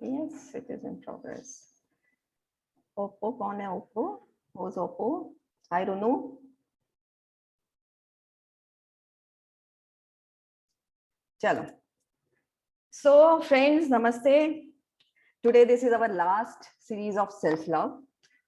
Yes, it is in progress. Oppo, कौन है Oppo? Who's Oppo? I don't know. चलो. So friends, namaste. Today this is our last series of self love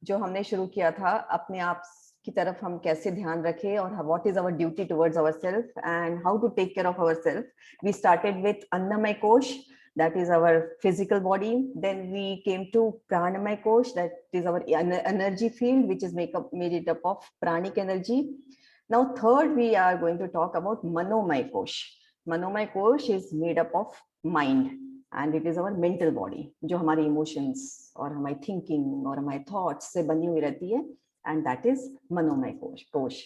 जो हमने शुरू किया था अपने आप की तरफ हम कैसे ध्यान रखें और what is our duty towards ourselves and how to take care of ourselves. We started with Annamay Kosh, that is our physical body. Then we came to Pranamay Kosh, that is our energy field, which is made it up of pranic energy. Now third, we are going to talk about Manomay Kosh. Manomay Kosh is made up of mind. And it is our mental body, जो हमारी emotions और हमारी thinking और हमारे thoughts से बनी हुई रहती है, and that is मनोमय कोश.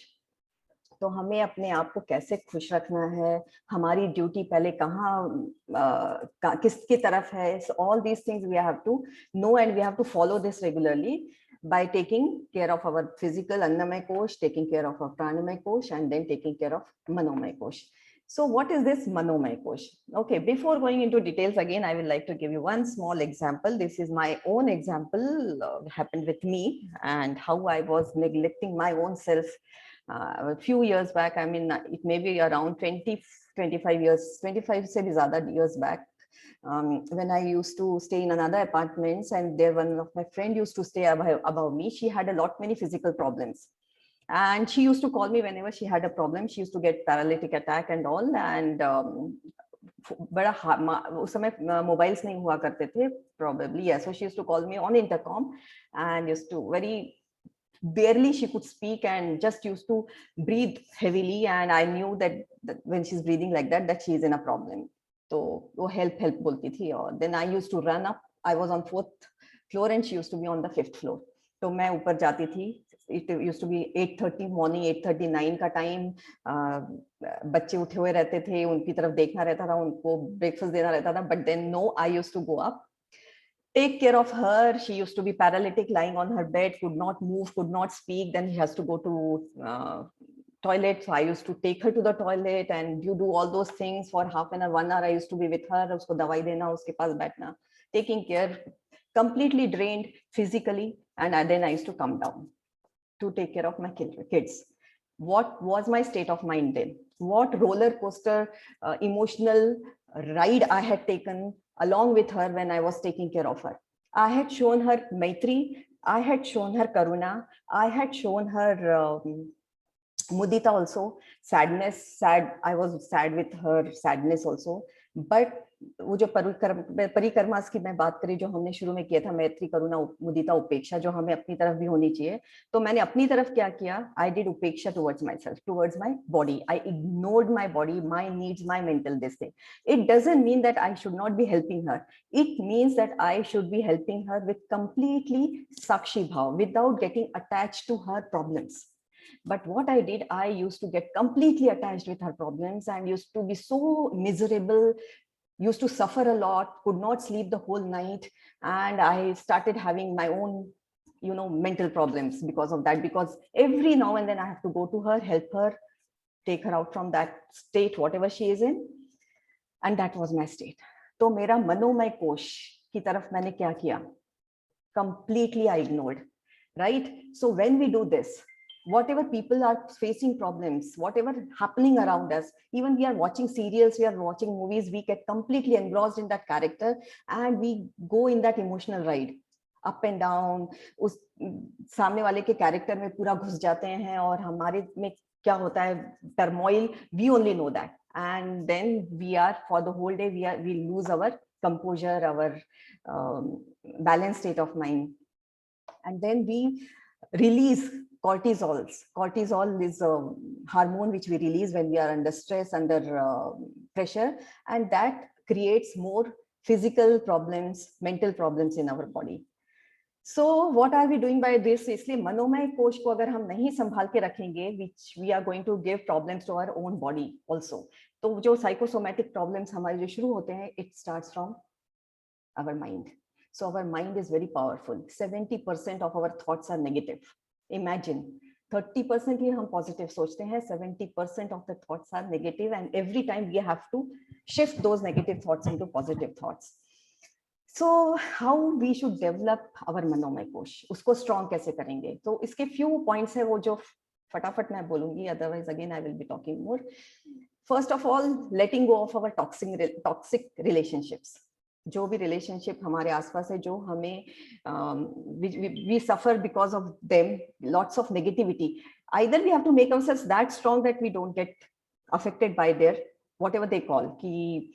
तो हमें अपने आप को कैसे खुश रखना है, हमारी ड्यूटी पहले कहाँ किसकी तरफ है. So all these things we have to know and we have to follow this regularly by taking care of our physical Annamay Kosh, taking care of our Pranamay Kosh, and then taking care of Manomay Kosh. So what is this Manomay Kosh? Okay, before going into details again, I would like to give you one small example. This is my own example, happened with me and how I was neglecting my own self a few years back. I mean, it may be around 25 years, 25 se bhi zyada years back. When I used to stay in another apartments and there one of my friend used to stay above me. She had many physical problems. And she used to call me whenever she had a problem. She used to get paralytic attack and all. And बड़ा उस समय mobiles नहीं हुआ करते थे probably. Yeah, so she used to call me on intercom and used to barely she could speak and just used to breathe heavily. And I knew that when she's breathing like that she is in a problem. So वो help बोलती थी. और then I used to run up. I was on 4th floor and she used to be on the 5th floor. तो मैं ऊपर जाती थी. It used to be 8:30 morning, 8:39 का टाइम. बच्चे उठे हुए रहते थे, उनकी तरफ देखना रहता था, उनको ब्रेकफास्ट देना रहता था. But then no, I used to go up, take care of her. She used to be paralytic, lying on her bed, could not move, could not speak. Then he has to go to toilet. So I used to take her to the toilet and you do all those things for half an hour, 1 hour. I used to be with her. उसको दवाई देना, उसके पास बैठना, taking care, completely drained physically. And then I used to come down to take care of my kids. What was my state of mind then? What roller coaster emotional ride I had taken along with her when I was taking care of her. I had shown her Maitri, I had shown her Karuna, I had shown her Mudita also, sadness, I was sad with her sadness also. But वो जो परिकर्मास की मैं बात करी जो हमने शुरू में किया था, मैत्री करुणा मुदिता उपेक्षा, जो हमें अपनी तरफ भी होनी चाहिए. तो मैंने अपनी तरफ क्या किया? I did upeksha towards myself, towards my body. I ignored my body, my needs, my mental this thing. It doesn't mean that I should not be helping her. It means that I should be helping her with completely sakshi bhav, without getting attached to her problems. But what I did, I used to get completely attached with her problems and used to be so miserable, used to suffer a lot, could not sleep the whole night. And I started having my own, mental problems because of that, because every now and then I have to go to her, help her, take her out from that state, whatever she is in. And that was my state. तो मेरा मनोमय कोश की तरफ मैंने क्या किया? Completely I ignored, right? So when we do this, whatever people are facing problems, whatever happening around us, even we are watching serials, we are watching movies, we get completely engrossed in that character and we go in that emotional ride up and down. उस सामने वाले के character में पूरा घुस जाते हैं और हमारे में क्या होता है, turmoil, we only know that. And then we are, for the whole day, we lose our composure, our balanced state of mind. And then we release cortisol. Cortisol is a hormone which we release when we are under stress, under pressure, and that creates more physical problems, mental problems in our body. So what are we doing by this? इसलिए मनोमय कोश को अगर हम नहीं संभाल के रखेंगे, which we are going to give problems to our own body also. तो जो psychosomatic problems हमारे जो शुरू होते हैं, it starts from our mind. So our mind is very powerful. 70% of our thoughts are negative. Imagine 30% ही हम positive सोचते हैं, 70% of the thoughts are negative, and every time we have to shift those negative thoughts into positive thoughts. So how we should develop our मनोमय कोश, उसको strong कैसे करेंगे? तो इसके few points है वो जो फटाफट मैं बोलूंगी, otherwise again I will be talking more. First of all, letting go of our toxic relationships. जो भी relationship हमारे आसपास है, जो हमें we suffer because of them, lots of negativity. Either we have to make ourselves that strong that we don't get affected by their whatever they call कि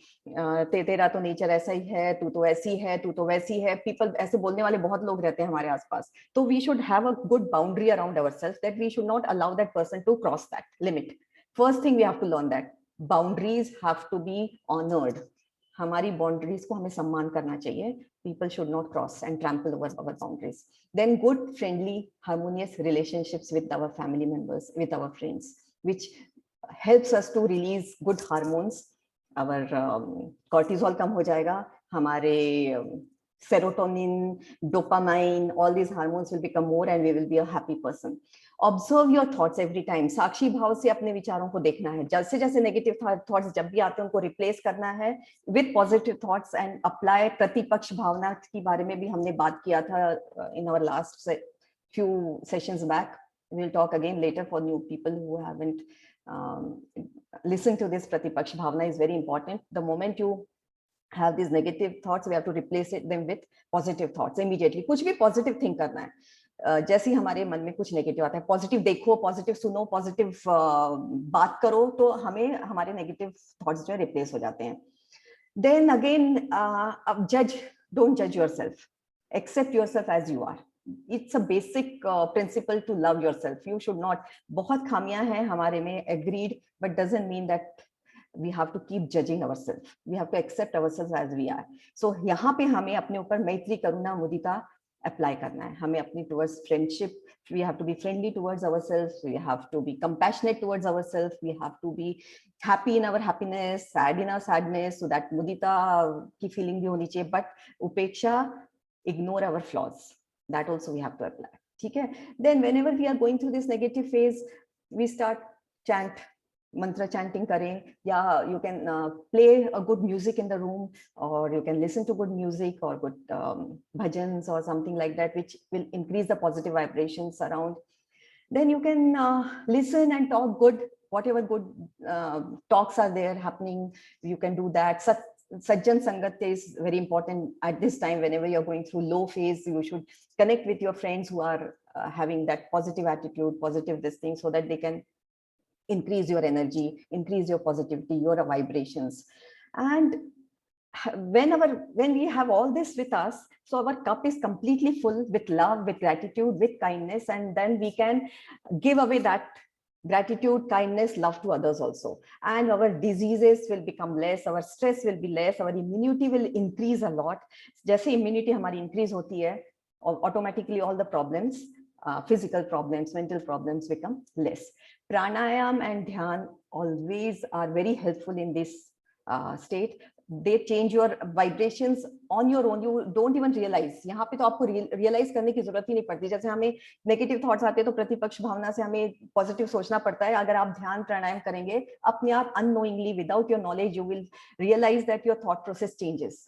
तेरा तो नेचर ऐसा ही है, तू तो ऐसी है, तू तो वैसी है. पीपल ऐसे बोलने वाले बहुत लोग रहते हैं हमारे आसपास. तो we should have a good boundary around ourselves, that we should not allow that person to cross that limit. First thing we have to learn that boundaries have to be honoured. हमारी boundaries को हमें सम्मान करना चाहिए. People should not cross and trample over our boundaries. Then good, friendly, harmonious relationships with our family members, with our friends, which helps us to release good hormones. Our cortisol कम हो जाएगा, हमारे serotonin, dopamine, all these hormones will become more and we will be a happy person. Observe your thoughts every time. साक्षी भाव से अपने विचारों को देखना है. जैसे जैसे नेगेटिव थॉट्स जब भी आते हैं उनको रिप्लेस करना है with positive thoughts and apply. प्रतिपक्ष भावना के बारे में भी हमने बात किया था in our last few sessions back. We'll talk again later for new people who haven't listen to this. Pratipaksh bhavana is very important. The moment you have these negative thoughts, we have to replace them with positive thoughts immediately. कुछ भी positive think करना है. जैसे ही हमारे मन में कुछ negative आता है, पॉजिटिव देखो, पॉजिटिव सुनो, पॉजिटिव बात करो, तो हमें हमारे नेगेटिव थॉट्स जो है रिप्लेस हो जाते हैं. देन अगेन जज, डोंट जज yourself, accept yourself as you are. It's a basic principle to love yourself. You should not. बहुत खामियां हैं हमारे में, agreed, but doesn't mean that we have to keep judging ourselves. We have to accept ourselves as we are. So यहाँ पे हमें अपने ऊपर मैत्री, करुणा, मुदिता apply करना है. हमें अपनी towards friendship, we have to be friendly towards ourselves. We have to be compassionate towards ourselves. We have to be happy in our happiness, sad in our sadness. So that मुदिता की feeling भी होनी चाहिए. But उपेक्षा, ignore our flaws. That also we have to apply. Okay. Then whenever we are going through this negative phase, we start chant, mantra chanting kare, yeah, you can play a good music in the room, or you can listen to good music or good bhajans or something like that, which will increase the positive vibrations around. Then you can listen and talk good, whatever good talks are there happening, you can do that. Sajjan Sangat is very important at this time. Whenever you're going through low phase, you should connect with your friends who are having that positive attitude, positive this thing, so that they can increase your energy, increase your positivity, your vibrations. And when we have all this with us, so our cup is completely full with love, with gratitude, with kindness, and then we can give away that gratitude, kindness, love to others also. And our diseases will become less, our stress will be less, our immunity will increase a lot. जैसे immunity हमारी increase होती है, automatically all the problems, physical problems, mental problems become less. Pranayam and Dhyan always are very helpful in this state. They change your vibrations on your own. You don't even realize. यहाँ पे तो आपको realize करने की जरूरत ही नहीं पड़ती. जैसे हमें negative thoughts आते हैं तो प्रतिपक्ष भावना से हमें positive सोचना पड़ता है. अगर आप ध्यान प्राणायाम करेंगे, अपने आप unknowingly, without your knowledge, you will realize that your thought process changes.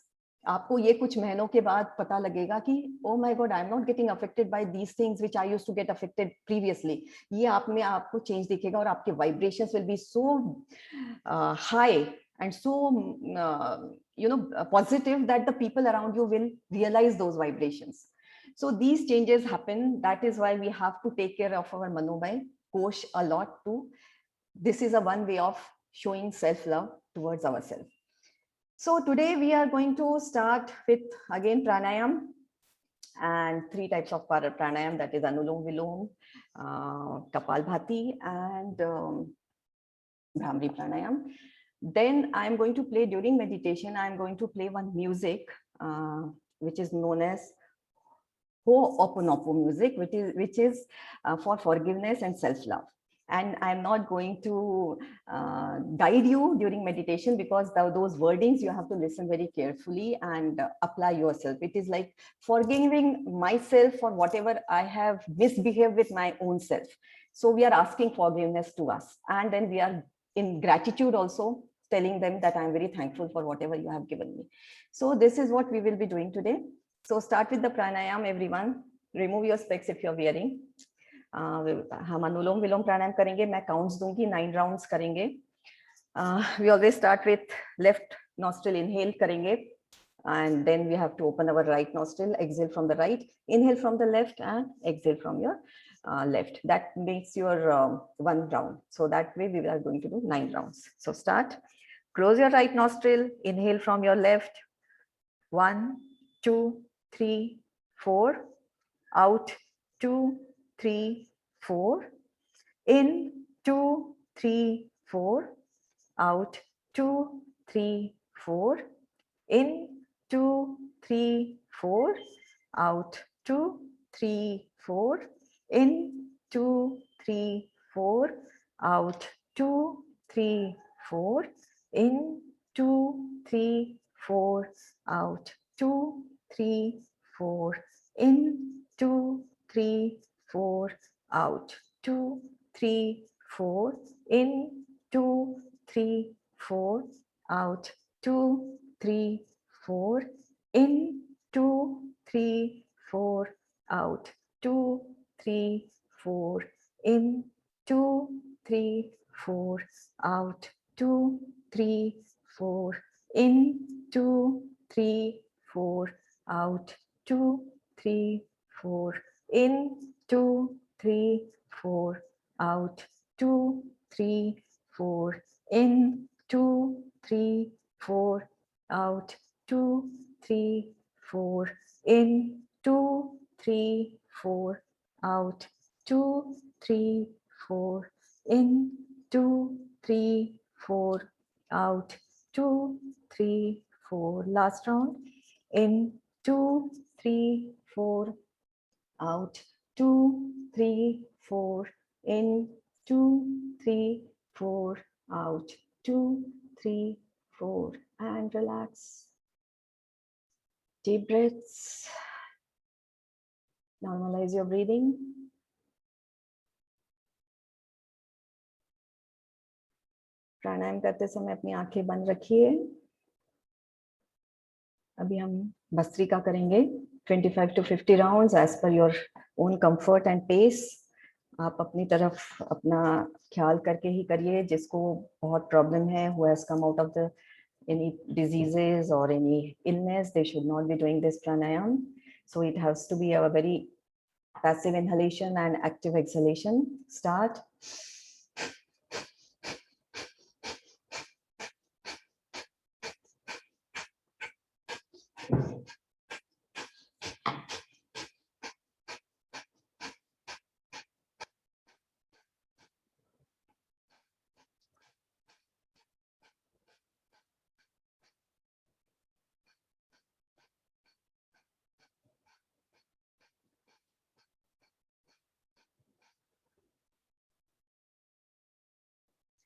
आपको ये कुछ महीनों के बाद पता लगेगा कि oh my God, I'm not getting affected by these things which I used to get affected previously. ये आप में आपको change दिखेगा और आपके vibrations will be so high and so positive that the people around you will realize those vibrations. So these changes happen. That is why we have to take care of our Manomay Kosh a lot too. This is a one way of showing self-love towards ourselves. So today we are going to start with again pranayam, and 3 types of pranayam, that is Anulom Vilom, Kapalbhati, and Bhramari pranayam. Then I am going to play during meditation. I am going to play one music which is known as Ho'oponopo music, which is for forgiveness and self-love. And I'm not going to guide you during meditation, because those wordings you have to listen very carefully and apply yourself. It is like forgiving myself for whatever I have misbehaved with my own self. So we are asking forgiveness to us, and then we are in gratitude also, telling them that I'm very thankful for whatever you have given me. So this is what we will be doing today. So start with the pranayam, everyone. Remove your specs if you're wearing. हम अनुलोम विलोम प्राणायाम करेंगे. मैं counts दूंगी, 9 rounds करेंगे. We always start with left nostril inhale करेंगे, and then we have to open our right nostril, exhale from the right, inhale from the left, and exhale from your left. That makes your 1 round. So that way we are going to do 9 rounds. So start. Close your right nostril, inhale from your left. 1, 2, 3, 4. Out. 2, 3, 4. In. 2, 3, 4. Out. 2, 3, 4. In. 2, 3, 4. Out. 2, 3, 4. In. 2, 3, 4. Out. 2, 3, 4. In. 2, 3, 4. Out. 2, 3, 4. In. 2, 3, 4. Out. 2, 3, 4. In. 2, 3, 4. Out. 2, 3, 4. In. 2, 3, 4. Out. 2, 3, 4. In. 2, 3, 4. Out. 2, 3, 4. In. 2, 3, 4. Out. 2, 3, 4. In. 2, 3, 4. Out. 2, 3, 4. In. 2, 3, 4. Out. 2, 3, 4. In. 2, 3, 4. Out. 2, 3, 4. In. 2, 3, 4. Out. 2, 3, 4. Last round. In. 2, 3, 4. Out. 2, 3, 4. In. 2, 3, 4. Out. 2, 3, 4. And relax. Deep breaths. Normalize your breathing. प्राणायाम करते समय अपनी आंखें बंद रखिए. अभी हम भस्त्रिका करेंगे. 25 to 50 rounds as per your own comfort and pace. आप अपनी तरफ अपना ख्याल करके ही करिए. जिसको बहुत प्रॉब्लम है, who has come out of the any diseases or any illness, they should not be doing this pranayam. So it has to be a very passive inhalation and active exhalation. Start.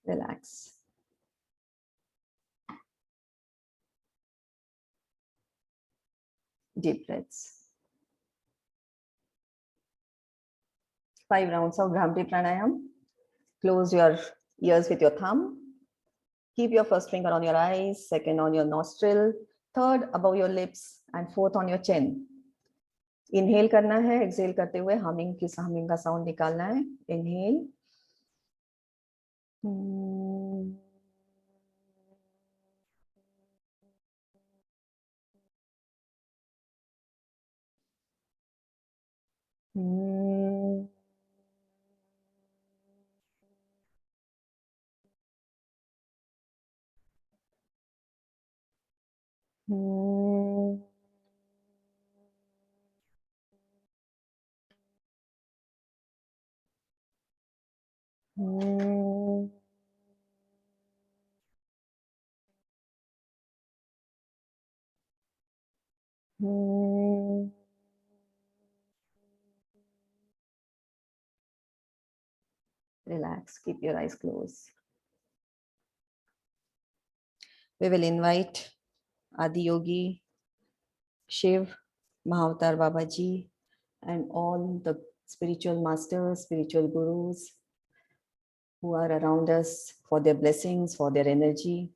Relax. Deep breaths. 5 rounds of Bhramari Pranayam. Close your ears with your thumb. Keep your first finger on your eyes, second on your nostril, third above your lips, and fourth on your chin. Inhale करना है, exhale करते हुए humming का sound निकालना है. Inhale. Relax, keep your eyes closed. We will invite Adi Yogi, Shiv, Mahavatar Babaji, and all the spiritual masters, spiritual gurus who are around us for their blessings, for their energy.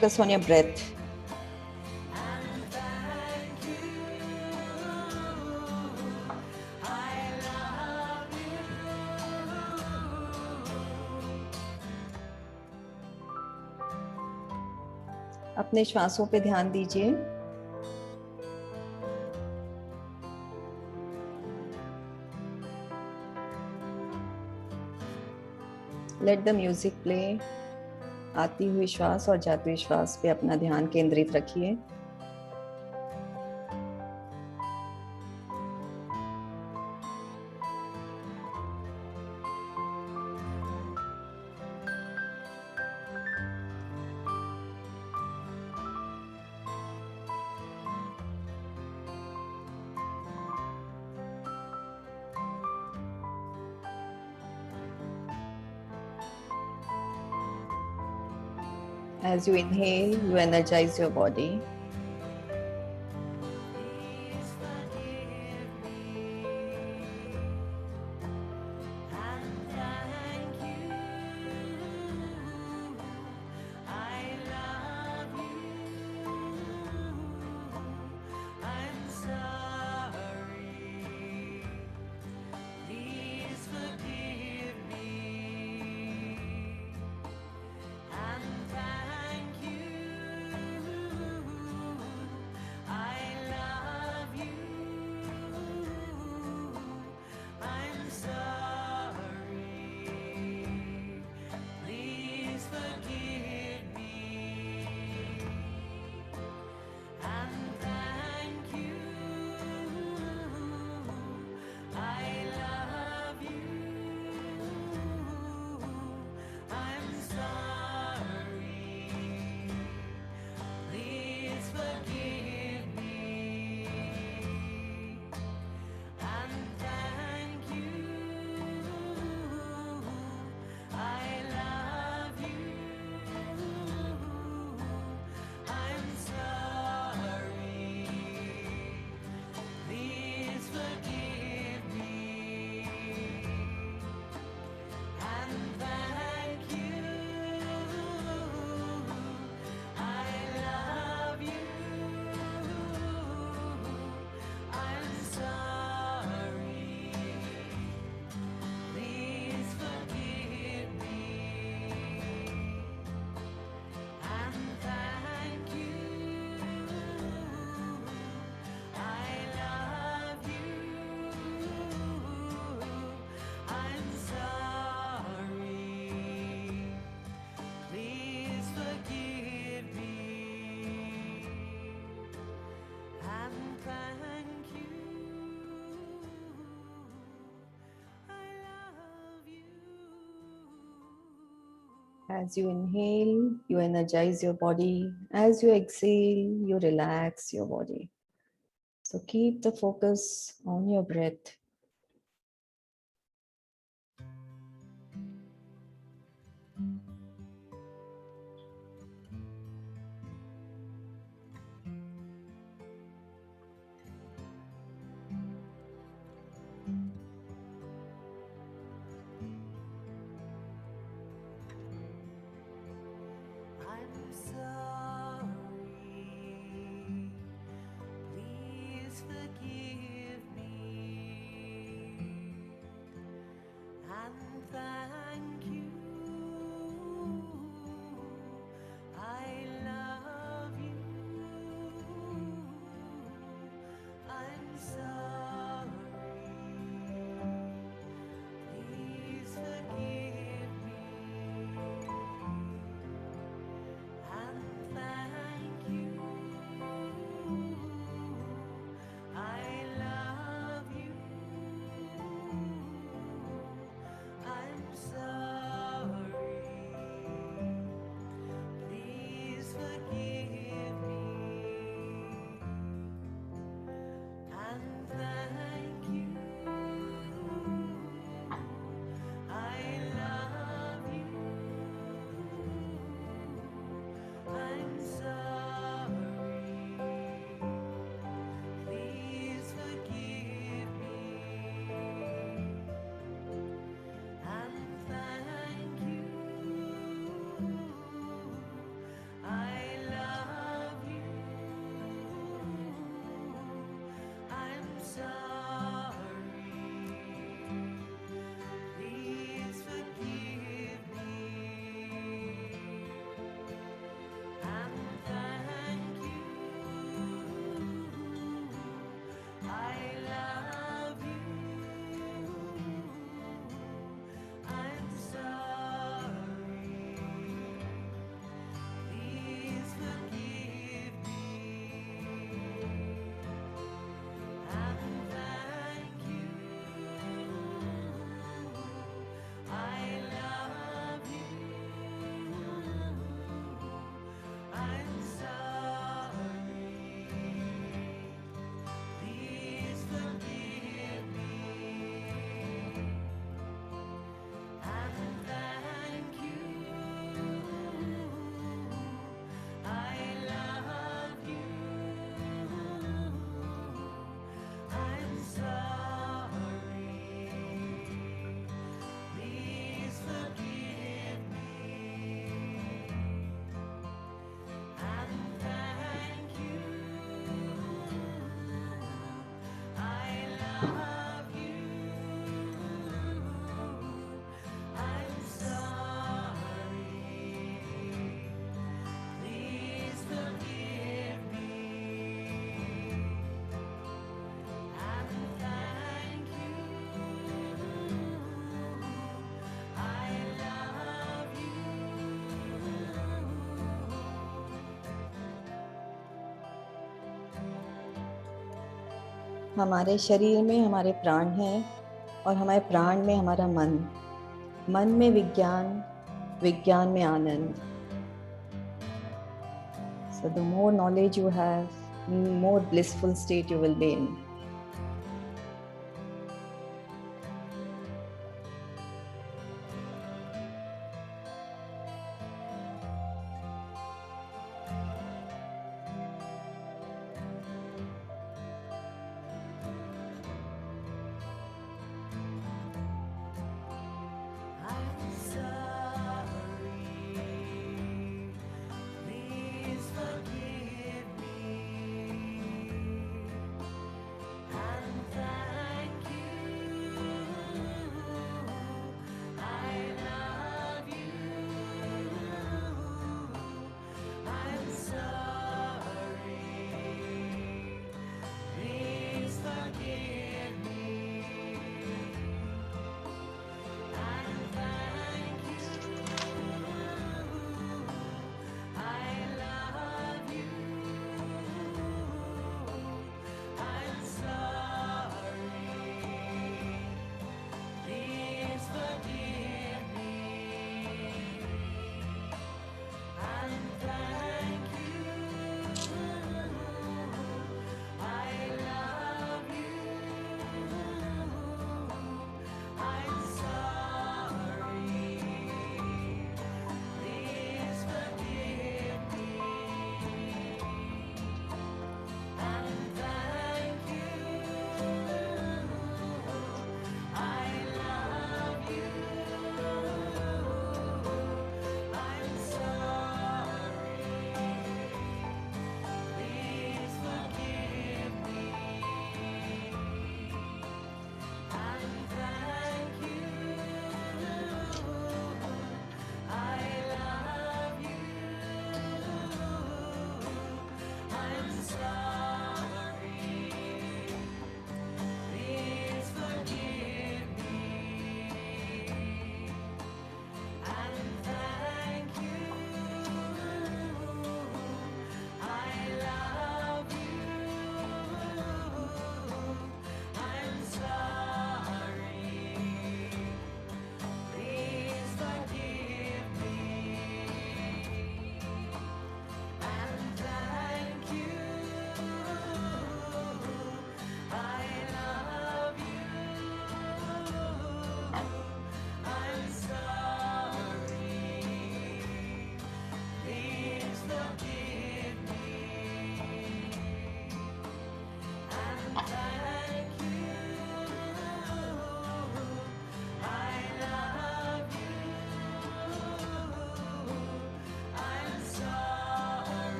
focus on your breath. अपने श्वासों पे ध्यान दीजिए. Let the music play. आती हुई श्वास और जाती हुई श्वास पे अपना ध्यान केंद्रित रखिए. As you inhale, you energize your body. As you inhale, you energize your body. As you exhale, you relax your body. So keep the focus on your breath. हमारे शरीर में हमारे प्राण हैं और हमारे प्राण में हमारा मन, मन में विज्ञान, विज्ञान में आनंद. So the more knowledge you have, more blissful state you will be in.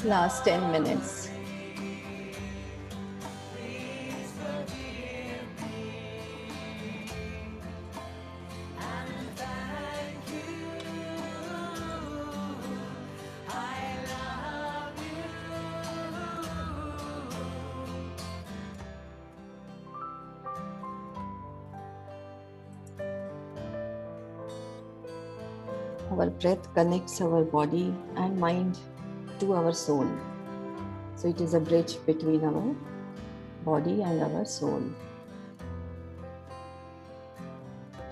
Last 10 minutes. Our breath connects our body and mind to our soul. So it is a bridge between our body and our soul.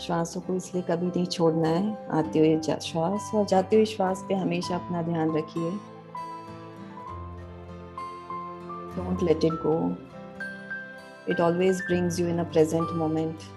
श्वासों को इसलिए कभी नहीं छोड़ना है. आते हुए श्वास और जाते हुए श्वास पे हमेशा अपना ध्यान रखिए. Don't let it go. It always brings you in a present moment.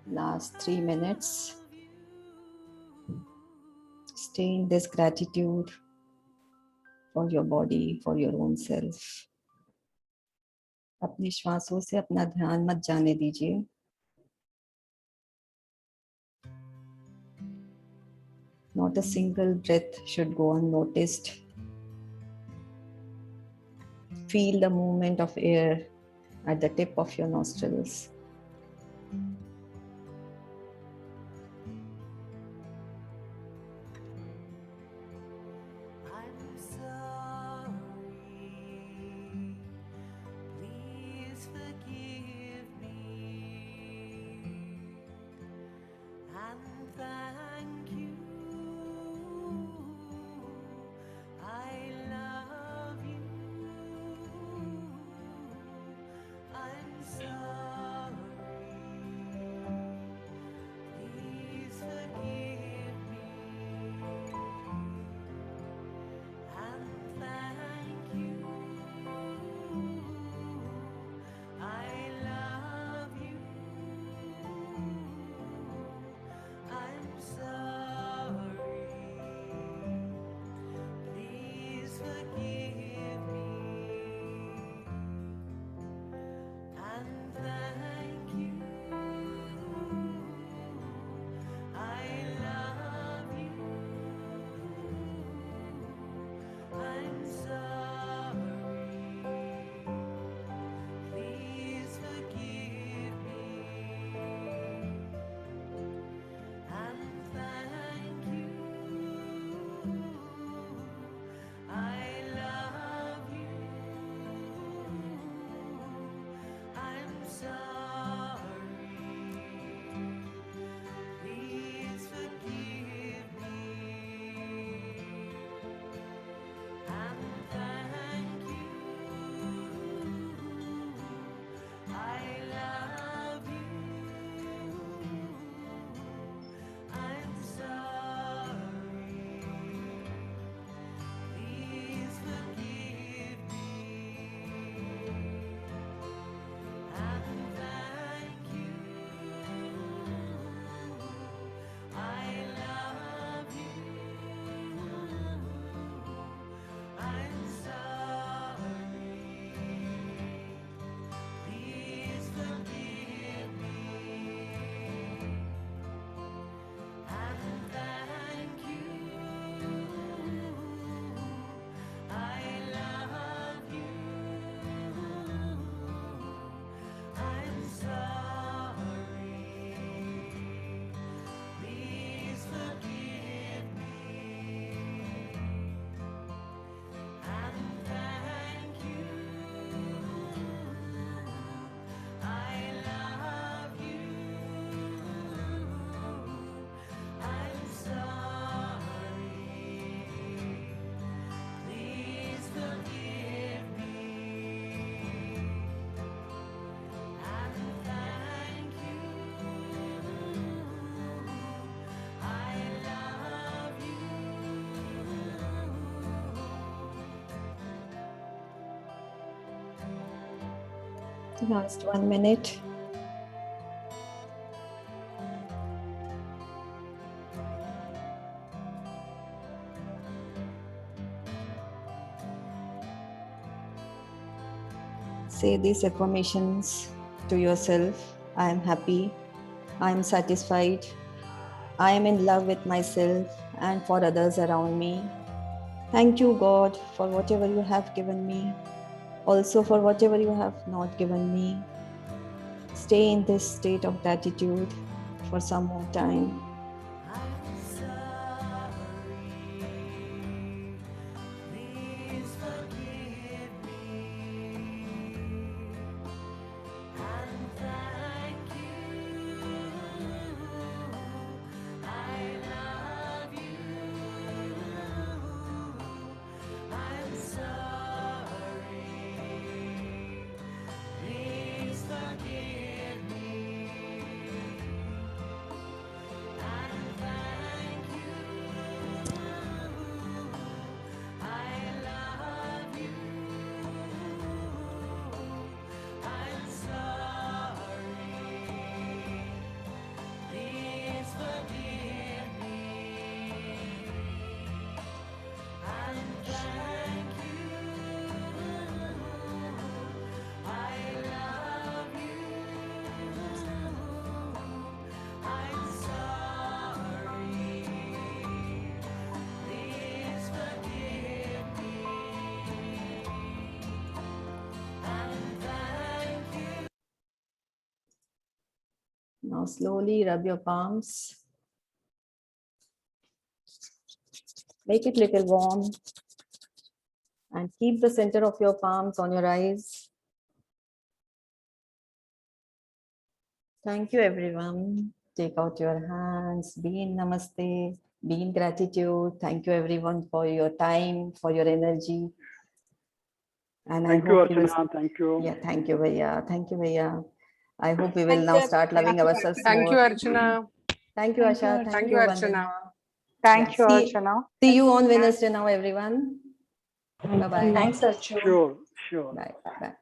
Last 3 minutes. Stay in this gratitude for your body, for your own self. अपनी श्वासों से अपना ध्यान मत जाने दीजिए. Not a single breath should go unnoticed. Feel the movement of air at the tip of your nostrils. Last 1 minute. Say these affirmations to yourself. I am happy. I am satisfied. I am in love with myself and for others around me. Thank you, God, for whatever you have given me. Also for whatever you have not given me. Stay in this state of gratitude for some more time. Now slowly rub your palms. Make it little warm. And keep the center of your palms on your eyes. Thank you, everyone. Take out your hands. Be in namaste. Be in gratitude. Thank you, everyone, for your time, for your energy. And Thank I you, hope you will. Archana. Thank you. Yeah, thank you, Bhaiya. Thank you, Bhaiya. I hope we will Thank now you, start loving ourselves Thank you, more. Archana. Thank you, Thank you, Asha. Archana. Thank Thank you, you, Archana. Vandana. Thank you, See Archana. you on Wednesday now, everyone. Bye-bye. Thanks, Archana. Sure, sure. Bye. Bye.